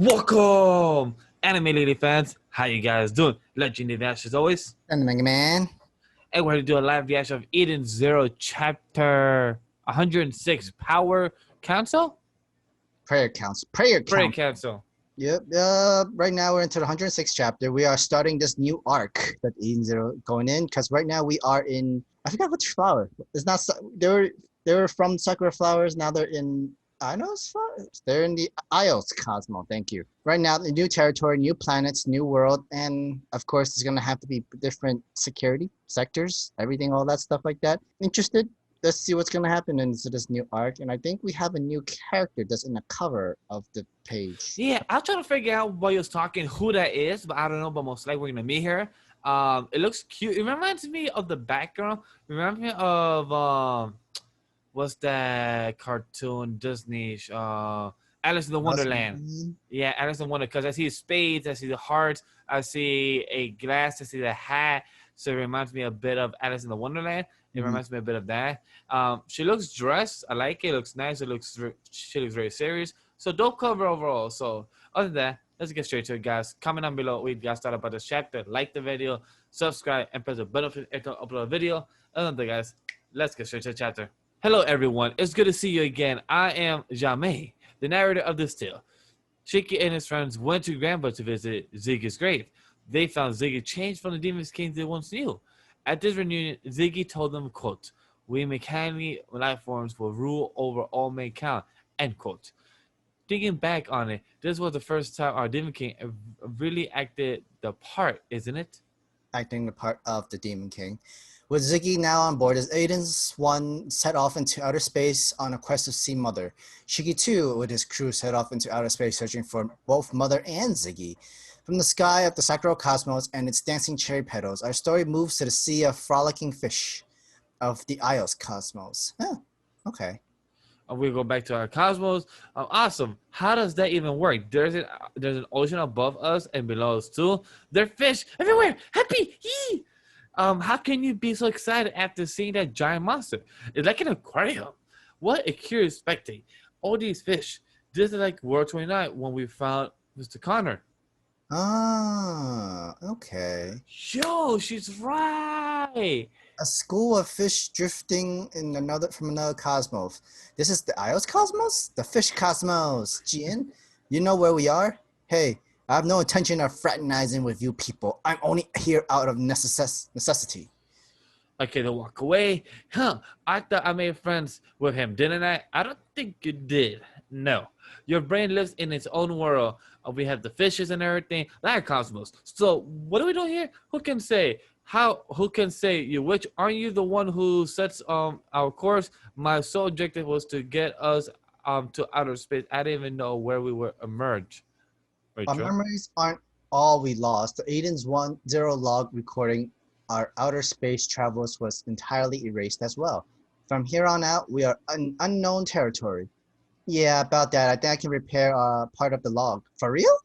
Welcome, anime lady fans. How you guys doing? LegendDVash as always. And the Manga Man. And we're going to do a live reaction of Eden Zero Chapter 106 Power Council? Prayer counts. Prayer Prayer count. Council. Yep. Right now we're into the 106th chapter. We are starting this new arc that Eden Zero going in because right now we are in. I forgot which flower. It's not. They were from Sakura flowers. Now they're in Inos flowers. They're in the Ios Cosmo. Thank you. Right now, the new territory, new planets, new world, and of course, there's gonna have to be different security sectors, everything, all that stuff like that. Interested? Let's see what's gonna happen into this new arc. And I think we have a new character that's in the cover of the page. Yeah, I'm trying to figure out while you're talking who that is, but I don't know. But most likely we're going to meet her. It looks cute. It reminds me of the background. Reminds me of what's that cartoon Disney? Alice in the Wonderland. Yeah, Alice in Wonder. Because I see spades, I see the hearts, I see a glass, I see the hat. So it reminds me a bit of Alice in the Wonderland. It reminds me a bit of that. She looks dressed. I like it. It looks nice. She looks very serious. So dope cover overall. So other than that, let's get straight to it, guys. Comment down below what you guys thought about this chapter. Like the video, subscribe, and press the bell to upload a video. Other than that, guys, let's get straight to the chapter. Hello, everyone. It's good to see you again. I am Jamie, the narrator of this tale. Shiki and his friends went to Grandpa to visit Ziggy's grave. They found Ziggy changed from the Demon King they once knew. At this reunion, Ziggy told them, quote, "We mechanically life forms will rule over all mankind," end quote. Thinking back on it, this was the first time our Demon King really acted the part, isn't it? Acting the part of the Demon King. With Ziggy now on board, as Aiden's one set off into outer space on a quest to see Mother. Shiki too, with his crew, set off into outer space searching for both Mother and Ziggy. From the sky of the Sakura Cosmos and its dancing cherry petals, our story moves to the sea of frolicking fish of the Ios Cosmos. Oh, okay. We go back to our cosmos. Awesome. How does that even work? There's an ocean above us and below us too. There are fish everywhere. Happy. Yee! How can you be so excited after seeing that giant monster? It's like an aquarium. What a curious spectate. All these fish. This is like World 29 when we found Mr. Connor. Ah, okay. Yo, she's right. A school of fish drifting in from another cosmos. This is the Ios Cosmos? The fish cosmos. Jin, you know where we are? Hey, I have no intention of fraternizing with you people. I'm only here out of necessity. Okay, to walk away. Huh, I thought I made friends with him, didn't I? I don't think you did. No. Your brain lives in its own world. We have the fishes and everything, like cosmos. So what are we doing here? Who can say? Who can say you which? Aren't you the one who sets our course? My sole objective was to get us to outer space. I didn't even know where we were emerge. Our memories aren't all we lost. The Aiden's 1-0 log recording our outer space travels was entirely erased as well. From here on out, we are in unknown territory. Yeah, about that. I think I can repair part of the log. For real?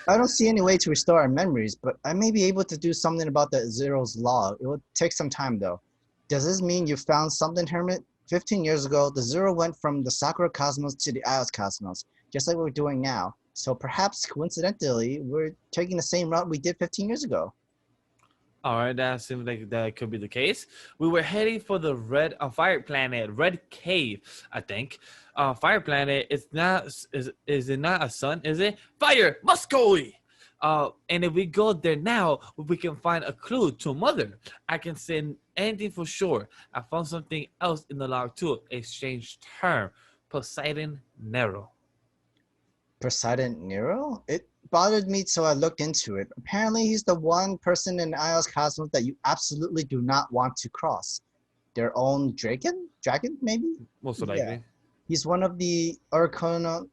I don't see any way to restore our memories, but I may be able to do something about the Zero's log. It will take some time, though. Does this mean you found something, Hermit? 15 years ago, the Zero went from the Sakura Cosmos to the Ios Cosmos, just like we're doing now. So perhaps, coincidentally, we're taking the same route we did 15 years ago. All right, that seems like that could be the case. We were heading for the red fire planet, red cave, I think. Fire planet is it not a sun? Is it fire? Muscovy. And if we go there now, we can find a clue to Mother. I can say anything for sure. I found something else in the log too. Exchange term, Poseidon Nero. Poseidon Nero? It bothered me, so I looked into it. Apparently, he's the one person in Ios Cosmos that you absolutely do not want to cross. Their own dragon? Dragon, maybe? Most likely. Yeah. He's one of the Oracion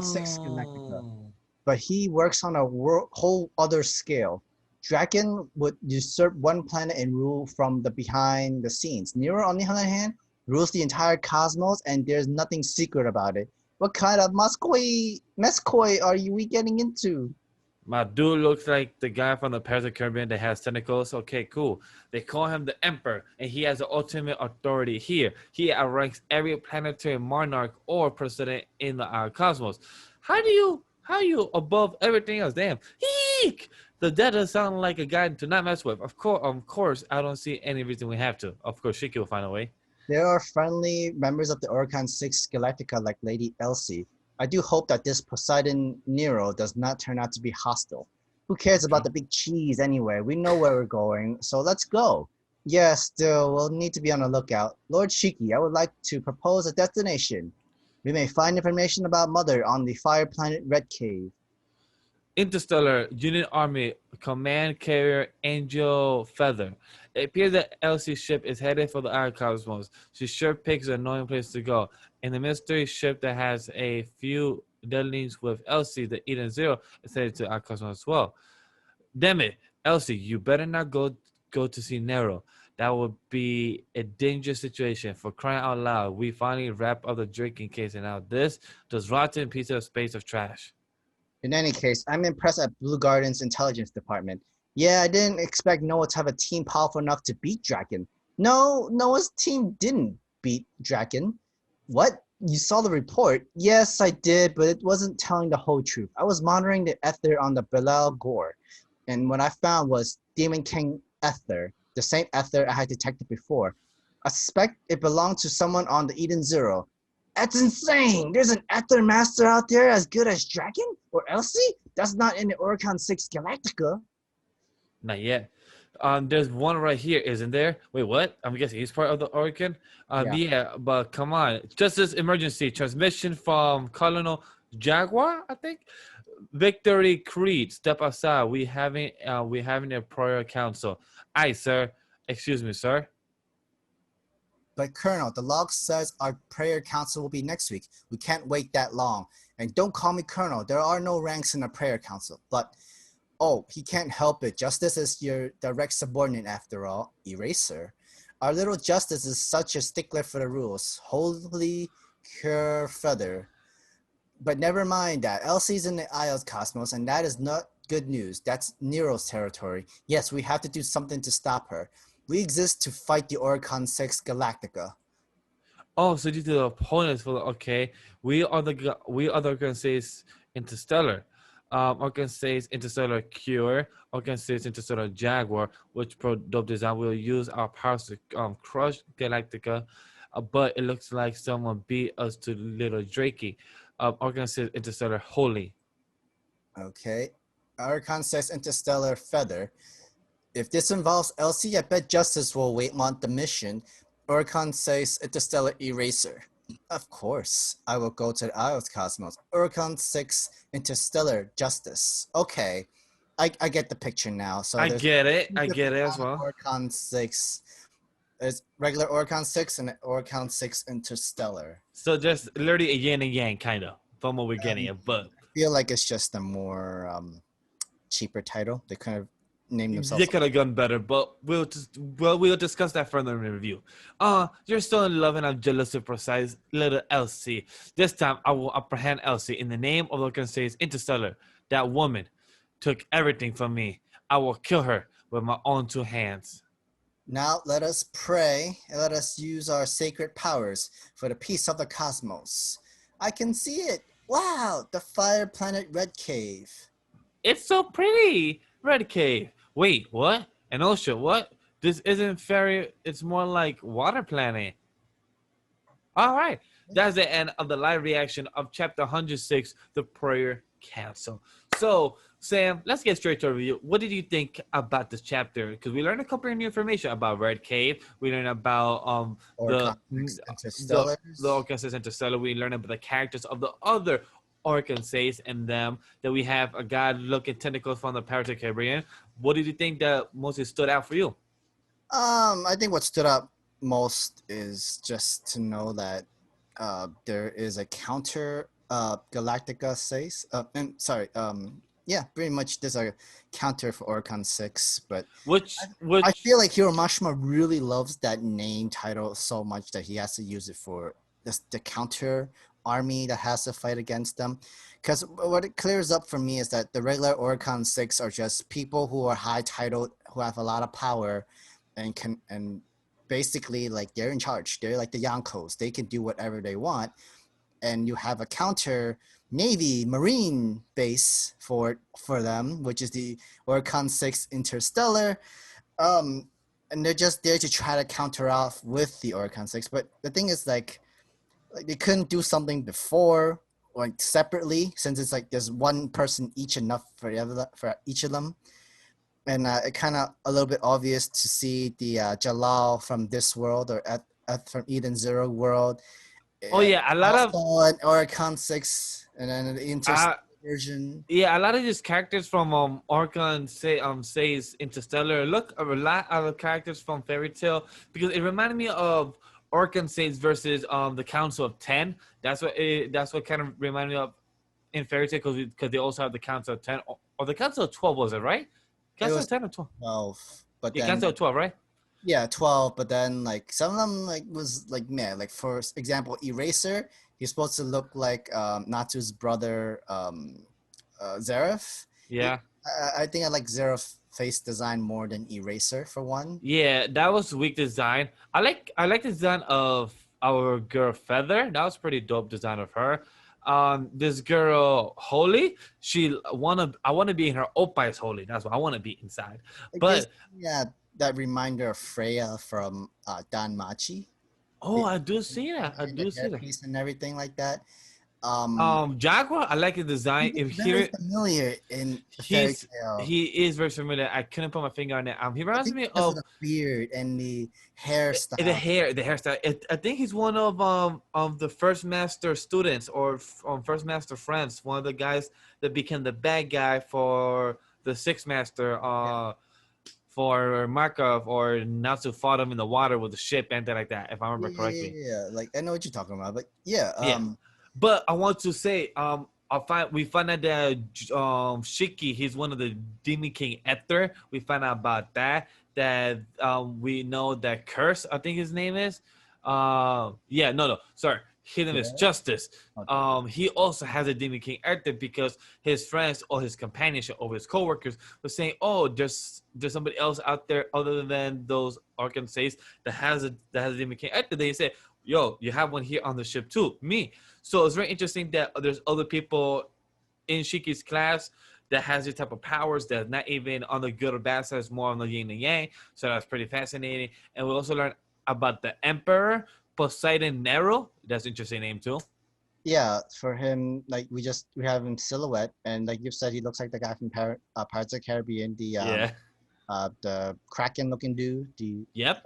6 Galactica. But he works on a whole other scale. Dragon would usurp one planet and rule from the behind the scenes. Nero, on the other hand, rules the entire cosmos, and there's nothing secret about it. What kind of mescoy are we getting into? My dude looks like the guy from the Pirates of the Caribbean that has tentacles. Okay, cool. They call him the Emperor, and he has the ultimate authority here. He outranks every planetary monarch or president in the cosmos. How do How are you above everything else? Damn. Eek! The dead does sound like a guy to not mess with. Of course, I don't see any reason we have to. Of course, Shiki will find a way. There are friendly members of the Oracion 6 Galactica like Lady Elsie. I do hope that this Poseidon Nero does not turn out to be hostile. Who cares about Okay. the big cheese anyway? We know where we're going, so let's go. Yeah, still, we'll need to be on the lookout. Lord Shiki, I would like to propose a destination. We may find information about Mother on the fire planet Red Cave. Interstellar Unit Army Command Carrier Angel Feather. It appears that Elsie's ship is headed for the outer cosmos. She sure picks an annoying place to go. And the mystery ship that has a few dealings with Elsie, the Eden Zero, is headed to our cosmos as well. Damn it, Elsie, you better not go to see Nero. That would be a dangerous situation. For crying out loud, we finally wrap up the drinking case, and now this rotten piece of space of trash. In any case, I'm impressed at Blue Garden's intelligence department. Yeah, I didn't expect Noah to have a team powerful enough to beat Draken. No, Noah's team didn't beat Draken. What? You saw the report? Yes, I did, but it wasn't telling the whole truth. I was monitoring the ether on the Belial Gore, and what I found was Demon King ether, the same ether I had detected before. I suspect it belonged to someone on the Eden Zero. That's insane! There's an ether master out there as good as Dragon? Or Elsie? That's not in the Oracion 6 Galactica. Not yet. There's one right here, isn't there? Wait, what? I'm guessing he's part of the Oricon. Yeah. Yeah, but come on. Justice emergency transmission from Colonel Jaguar, I think. Victory Creed, step aside. We having a prior council. Aye, sir. Excuse me, sir. But Colonel, the log says our prayer council will be next week. We can't wait that long. And don't call me Colonel. There are no ranks in the prayer council. But, oh, he can't help it. Justice is your direct subordinate after all. Eraser. Our little Justice is such a stickler for the rules. Holy cure feather. But never mind that. Elsie's in the Isles Cosmos, and that is not good news. That's Nero's territory. Yes, we have to do something to stop her. We exist to fight the Oricon 6 Galactica. Oh, so due to the opponents for okay, we are the organizations Interstellar. Organizations Interstellar Cure, Organizations Interstellar Jaguar, which pro dope design will use our powers to crush Galactica. But it looks like someone beat us to little Drakey. Organizations Interstellar Holy. Okay. Oricon 6 Interstellar Feather. If this involves Elsie, I bet Justice will want the mission. Oricon 6 Interstellar Eraser. Of course, I will go to the Isles Cosmos. Oricon 6 Interstellar Justice. Okay, I get the picture now. So I there's get it. two I get different it as kind of well. Oricon 6. There's regular Oricon 6 and Oricon 6 Interstellar. So just literally a yin and yang kind of from what we're getting Um, it, but I feel like it's just a more cheaper title. They kind of named they themselves. could have gone better, but we'll discuss that further in the review. You're still in love and I'm jealous of precise little Elsie. This time I will apprehend Elsie in the name of the says Interstellar. That woman took everything from me. I will kill her with my own two hands. Now let us pray and let us use our sacred powers for the peace of the cosmos. I can see it. Wow, the fire planet Red Cave. It's so pretty. Red Cave. Wait, what? An ocean, what? This isn't fairy, it's more like water planet. All right. That's the end of the live reaction of chapter 106, The Prayer Council. So, Sam, let's get straight to a review. What did you think about this chapter? Because we learned a couple of new information about Red Cave. We learned about Oricon the Interstellars. Orcansas Interstellar. We learned about the characters of the other Orcansas and them. That we have a guy looking tentacles from the Pirates of the Caribbean. What did you think that mostly stood out for you? I think what stood out most is just to know that there is a counter Galactica 6. Yeah, pretty much there's a counter for Oricon 6, but Which I feel like Hiromashima really loves that name title so much that he has to use it for the counter army that has to fight against them. Because what it clears up for me is that the regular Oricon 6 are just people who are high titled, who have a lot of power, and basically like they're in charge. They're like the Yonkos. They can do whatever they want. and you have a counter Navy Marine base for them, which is the Oracion 6 Interstellar. Um, and they're just there to try to counter off with the Oracion 6. But the thing is, like they couldn't do something before, like separately, since it's like there's one person each enough for for each of them. And it kind of a little bit obvious to see the Jalal from this world or from Eden Zero world. Oh yeah, a lot of Also an Oracion 6 and then the uh, Interstellar version. yeah, a lot of these characters from Orcon says Interstellar look a lot of characters from Fairy Tail because it reminded me of Orcon says versus the Council of Ten. That's what kind of reminded me of in Fairy Tail because they also have the Council of Ten or the Council of 12, was it right? It Council was of 10 or 12? 12, but Yeah, then Council of 12, right? yeah, 12, but then like some of them like was like meh. Like for example, Eraser, he's supposed to look like Natsu's brother Zeref. He, Yeah. I think I like Zeref face design more than Eraser for one. Yeah, that was weak design. I like the design of our girl Feather. That was pretty dope design of her. This girl Holy, I wanna be in her oppa's Holy. That's what I wanna be inside. It gives But yeah that reminder of Freya from Dan Machi. oh, I do see that. I And the do see that. hairpiece and everything like that. Um, Jaguar, I like his he design. looks If very he familiar in the fairy he's tale. he is very familiar. I couldn't put my finger on it. He I reminds think me because of of the beard and the the hairstyle. hair, the hairstyle. I think he's one of the first master students or first master friends. One of the guys that became the bad guy for the sixth master. For Markov or Natsu fought him in the water with the ship and thing like that. If I remember correctly. Yeah. Like I know what you're talking about, but yeah, Yeah. But I want to say, we find out that Shiki, he's one of the Demon King Ether. We find out about that. That we know that Curse, I think his name is. Yeah, no, sorry, his name is yeah. Justice. Okay. He also has a Demon King Ether because his friends or his companionship or his coworkers were saying, "Oh, there's somebody else out there other than those Arkham Seis that has a Demon King Ether." They say, "Yo, you have one here on the ship too, me." So it's very interesting that there's other people in Shiki's class that has this type of powers that's not even on the good or bad side, it's more on the yin and yang. So that's pretty fascinating. And we also learn about the Emperor Poseidon Nero. That's an interesting name too. Yeah, for him, like we have him silhouette, and like you said, he looks like the guy from Pirates of the Caribbean, Yeah. the Kraken looking dude, Yep.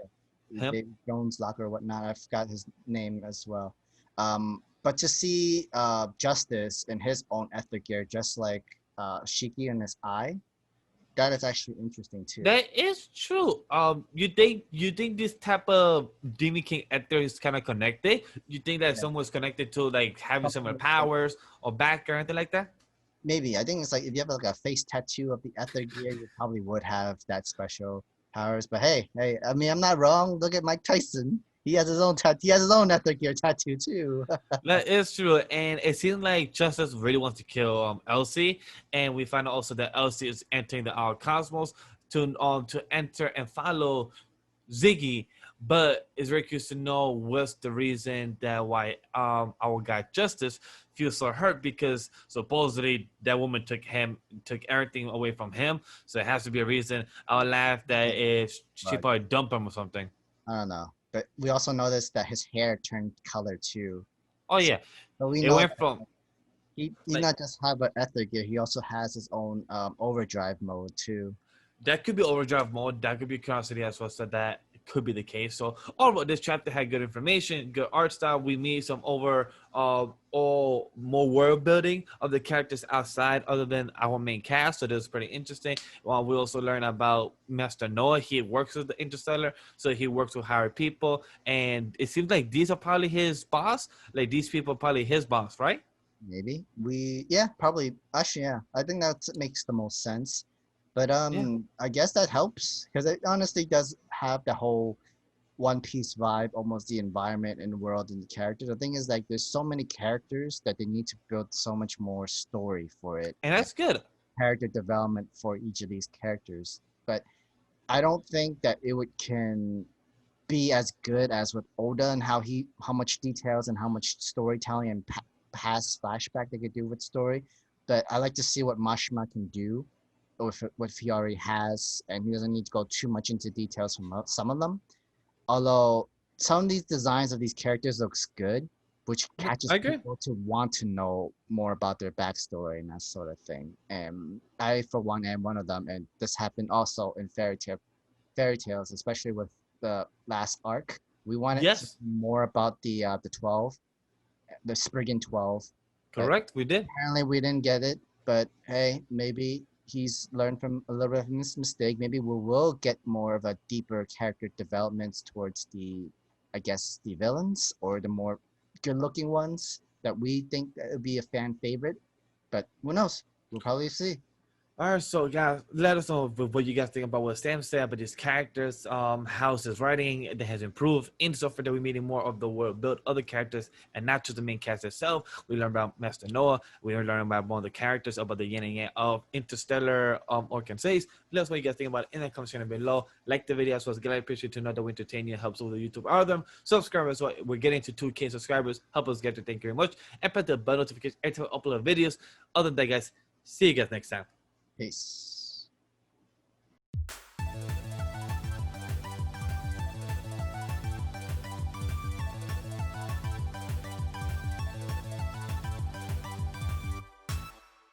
Him. David Jones Locker or whatnot. I forgot his name as well. But to see Justice in his own ethnic gear, just like Shiki in his eye, that is actually interesting too. That is true. You think this type of Demon King Ether is kind of connected? You think that Yeah. someone's connected to like having similar Something like- powers or back or anything like that? Maybe I think it's like if you have like a face tattoo of the ethnic gear, you probably would have that special powers. But hey, I mean, I'm not wrong. Look at Mike Tyson. He has his own He has his own ethnic gear tattoo too. That is true, and it seems like Justice really wants to kill Elsie, and we find out also that Elsie is entering the our cosmos to enter and follow Ziggy. But it's very curious to know what's the reason that why our guy Justice feels so hurt because supposedly that woman took everything away from him, so it has to be a reason. I'll laugh that if she Right. probably dumped him or something. I don't know. But we also noticed that his hair turned color too. Oh So, yeah, so we it know went that from he like not just have an ethnic gear, he also has his own overdrive mode too. that could be overdrive mode. That could be curiosity as well. So that could be the case. So overall, this chapter had good information, good art style. We meet some all more world building of the characters outside other than our main cast. So this is pretty interesting. We also learn about Master Noah. He works with the Interstellar, so he works with higher people, and it seems like these are probably his boss. Like these people are probably his boss, right? Maybe yeah, probably actually yeah. I think that makes the most sense. But Yeah. I guess that helps because it honestly does have the whole One Piece vibe, almost the environment and the world and the characters. The thing is like there's so many characters that they need to build so much more story for it And and that's good. character development for each of these characters. But I don't think that it would can be as good as with Oda and how much details and how much storytelling and past flashback they could do with story. But I like to see what Mashima can do with what he already has, and he doesn't need to go too much into details from some of them. Although some of these designs of these characters looks good, which catches I agree. people to want to know more about their backstory and that sort of thing. And I, for one, am one of them. And this happened also in fairy tales, especially with the last arc. We wanted to Yes, more about the 12, the Spriggan 12, but correct. We did. apparently we didn't get it. But hey, maybe he's learned from a little bit of his mistake. Maybe we will get more of a deeper character developments towards the, I guess, the villains or the more good-looking ones that we think that would be a fan favorite. But who knows? We'll probably see. All right, so guys, let us know what you guys think about what Sam said about these characters, how his writing that has improved, and so for that we're meeting more of the world built other characters and not just the main cast itself. We learned about Master Noah, we learned about one of the characters, about the yin and yang of Interstellar, Oracion Seis. Let us know what you guys think about it in the comment section below. Like the video as well as Galactica appreciate to know that we entertain you, helps with the YouTube algorithm. Subscribe as well. We're getting to 2K subscribers. Help us get to. Thank you very much. And put the bell notification every time we upload videos. Other than that, guys, see you guys next time. Peace.